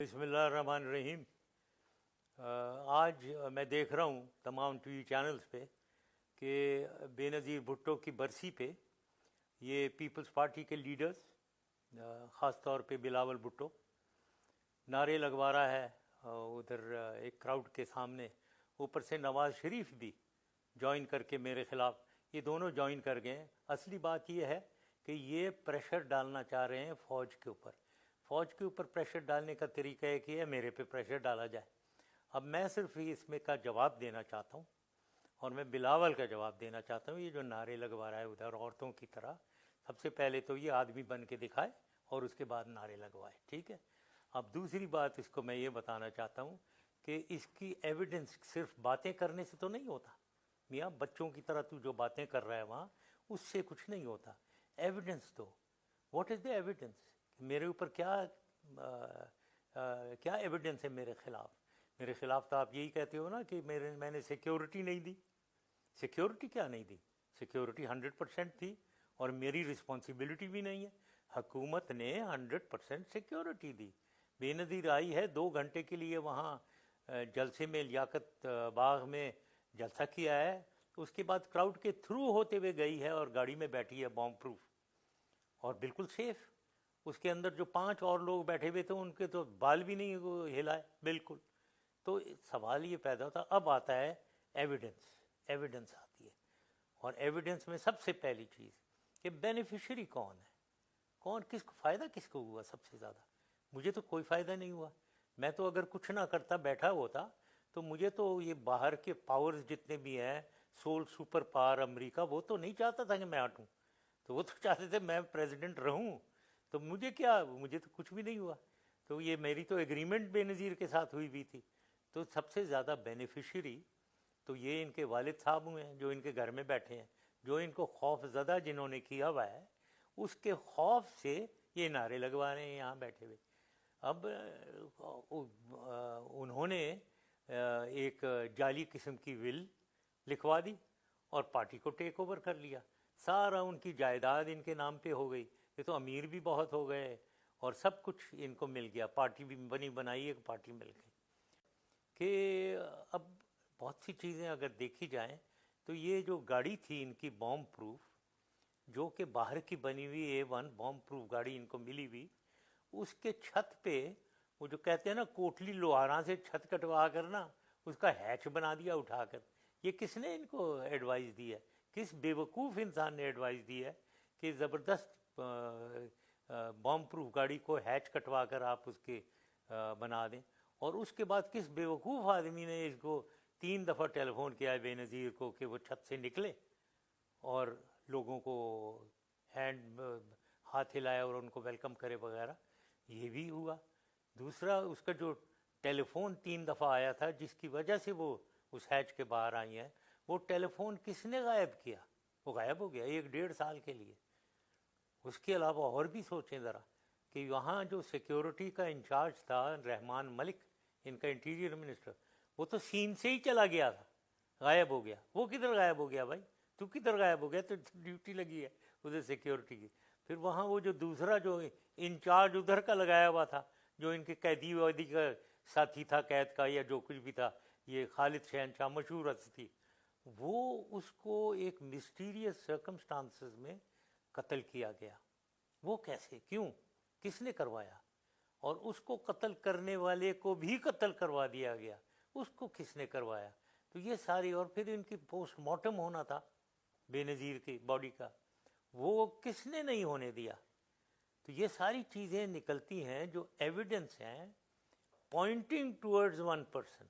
बिस्मिल्लाहिर्रहमानिर्रहीम। आज मैं देख रहा हूँ तमाम टीवी चैनल्स पे कि बेनज़ीर भुट्टो की बरसी पे ये पीपल्स पार्टी के लीडर्स, ख़ास तौर पे बिलावल भुट्टो, नारे लगवा रहा है उधर एक क्राउड के सामने। ऊपर से नवाज़ शरीफ भी ज्वाइन करके मेरे ख़िलाफ़, ये दोनों ज्वाइन कर गए। असली बात ये है कि ये प्रेशर डालना चाह रहे हैं फ़ौज के ऊपर। फ़ौज के ऊपर प्रेशर डालने का तरीका एक ही है, मेरे पे प्रेशर डाला जाए। अब मैं सिर्फ इसमें का जवाब देना चाहता हूँ और मैं बिलावल का जवाब देना चाहता हूँ। ये जो नारे लगवा रहा है उधर औरतों की तरह, सबसे पहले तो ये आदमी बन के दिखाए और उसके बाद नारे लगवाए, ठीक है। अब दूसरी बात इसको मैं ये बताना चाहता हूँ कि इसकी एविडेंस सिर्फ बातें करने से तो नहीं होता। मियाँ, बच्चों की तरह तू जो बातें कर रहा है वहाँ, उससे कुछ नहीं होता। एविडेंस दो। What is the evidence? मेरे ऊपर क्या एविडेंस है मेरे ख़िलाफ़? मेरे ख़िलाफ़ तो आप यही कहते हो ना कि मैंने सिक्योरिटी नहीं दी। सिक्योरिटी क्या नहीं दी? सिक्योरिटी 100% थी और मेरी रिस्पॉन्सिबिलिटी भी नहीं है। हुकूमत ने 100% सिक्योरिटी दी। बेनज़ीर आई है 2 घंटे के लिए वहाँ जलसे में, लियाकत बाग में जलसा किया है। उसके बाद क्राउड के थ्रू होते हुए गई है और गाड़ी में बैठी है बॉम्ब प्रूफ और बिल्कुल सेफ़। उसके अंदर जो 5 और लोग बैठे हुए थे उनके तो बाल भी नहीं हिलाए, बिल्कुल। तो सवाल ये पैदा होता, अब आता है एविडेंस। एविडेंस आती है और एविडेंस में सबसे पहली चीज़ कि बेनिफिशियरी कौन है, कौन, किसको फ़ायदा, किसको हुआ सबसे ज़्यादा? मुझे तो कोई फ़ायदा नहीं हुआ। मैं तो अगर कुछ ना करता, बैठा होता, तो मुझे तो ये बाहर के पावर्स जितने भी हैं, सोल सुपर पावर अमेरिका, वो तो नहीं चाहता था कि मैं हटूँ। तो वो तो चाहते थे मैं प्रेसिडेंट रहूँ। तो मुझे क्या, मुझे तो कुछ भी नहीं हुआ। तो ये मेरी तो एग्रीमेंट बेनज़ीर के साथ हुई भी थी। तो सबसे ज़्यादा बेनिफिशियरी तो ये इनके वालिद साहब हुए हैं जो इनके घर में बैठे हैं, जो इनको खौफ ज़दा जिन्होंने किया हुआ है, उसके खौफ से ये नारे लगवा रहे हैं यहाँ बैठे हुए। अब उन्होंने एक जाली किस्म की विल लिखवा दी और पार्टी को टेक ओवर कर लिया। सारा उनकी जायदाद इनके नाम पे हो गई। ये तो अमीर भी बहुत हो गए और सब कुछ इनको मिल गया। पार्टी भी बनी बनाई, एक पार्टी मिल गई। कि अब बहुत सी चीज़ें अगर देखी जाएं तो ये जो गाड़ी थी इनकी बॉम्ब प्रूफ, जो कि बाहर की बनी हुई A1 बॉम्ब प्रूफ गाड़ी इनको मिली हुई, उसके छत पे वो जो कहते हैं ना कोटली लोहारा से छत कटवा कर ना उसका हैच बना दिया उठाकर। ये किसने इनको एडवाइस दी है? किस बेवकूफ़ इंसान ने एडवाइस दी है कि ज़बरदस्त बॉम्ब प्रूफ गाड़ी को हैच कटवा कर आप उसके बना दें? और उसके बाद किस बेवकूफ़ आदमी ने इसको 3 दफ़ा टेलीफोन किया है बेनज़ीर को कि वो छत से निकले और लोगों को हाथ हिलाया और उनको वेलकम करे वगैरह। ये भी हुआ। दूसरा, उसका जो टेलीफोन 3 दफ़ा आया था जिसकी वजह से वो उस हैच के बाहर आई हैं, वो टेलीफोन किसने गायब किया? वो गायब हो गया 1-1.5 साल के लिए। उसके अलावा और भी सोचें ज़रा कि वहाँ जो सिक्योरिटी का इंचार्ज था रहमान मलिक, इनका इंटीरियर मिनिस्टर, वो तो सीन से ही चला गया था, गायब हो गया। वो किधर गायब हो गया भाई? तू किधर गायब हो गया? तो ड्यूटी लगी है उधर सिक्योरिटी की। फिर वहाँ वो जो दूसरा जो इंचार्ज उधर का लगाया हुआ था, जो इनके कैदी वैदी का साथी था, कैद का या जो कुछ भी था, ये खालिद शहनशाह मशहूर हस्ती, वो उसको एक मिस्टीरियस सर्कमस्टांसेस में कत्ल किया गया। वो कैसे, क्यों, किसने करवाया? और उसको कत्ल करने वाले को भी कत्ल करवा दिया गया, उसको किसने करवाया? तो ये सारी, और फिर इनकी पोस्टमार्टम होना था बेनज़ीर की बॉडी का, वो किसने नहीं होने दिया? तो ये सारी चीज़ें निकलती हैं जो एविडेंस हैं पॉइंटिंग टूवर्ड्स वन पर्सन,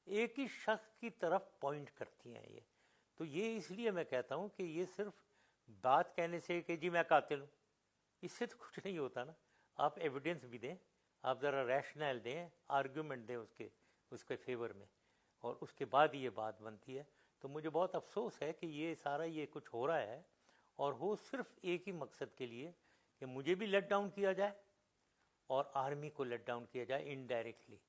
एक ही शख्स की तरफ पॉइंट करती हैं ये। तो ये इसलिए मैं कहता हूँ कि ये सिर्फ बात कहने से कि जी मैं कातिल हूँ, इससे तो कुछ नहीं होता ना। आप एविडेंस भी दें, आप ज़रा रैशनल दें, आर्गूमेंट दें उसके फेवर में, और उसके बाद ये बात बनती है। तो मुझे बहुत अफसोस है कि ये सारा ये कुछ हो रहा है और हो सिर्फ एक ही मकसद के लिए कि मुझे भी लेट डाउन किया जाए और आर्मी को लेट डाउन किया जाए इनडायरेक्टली।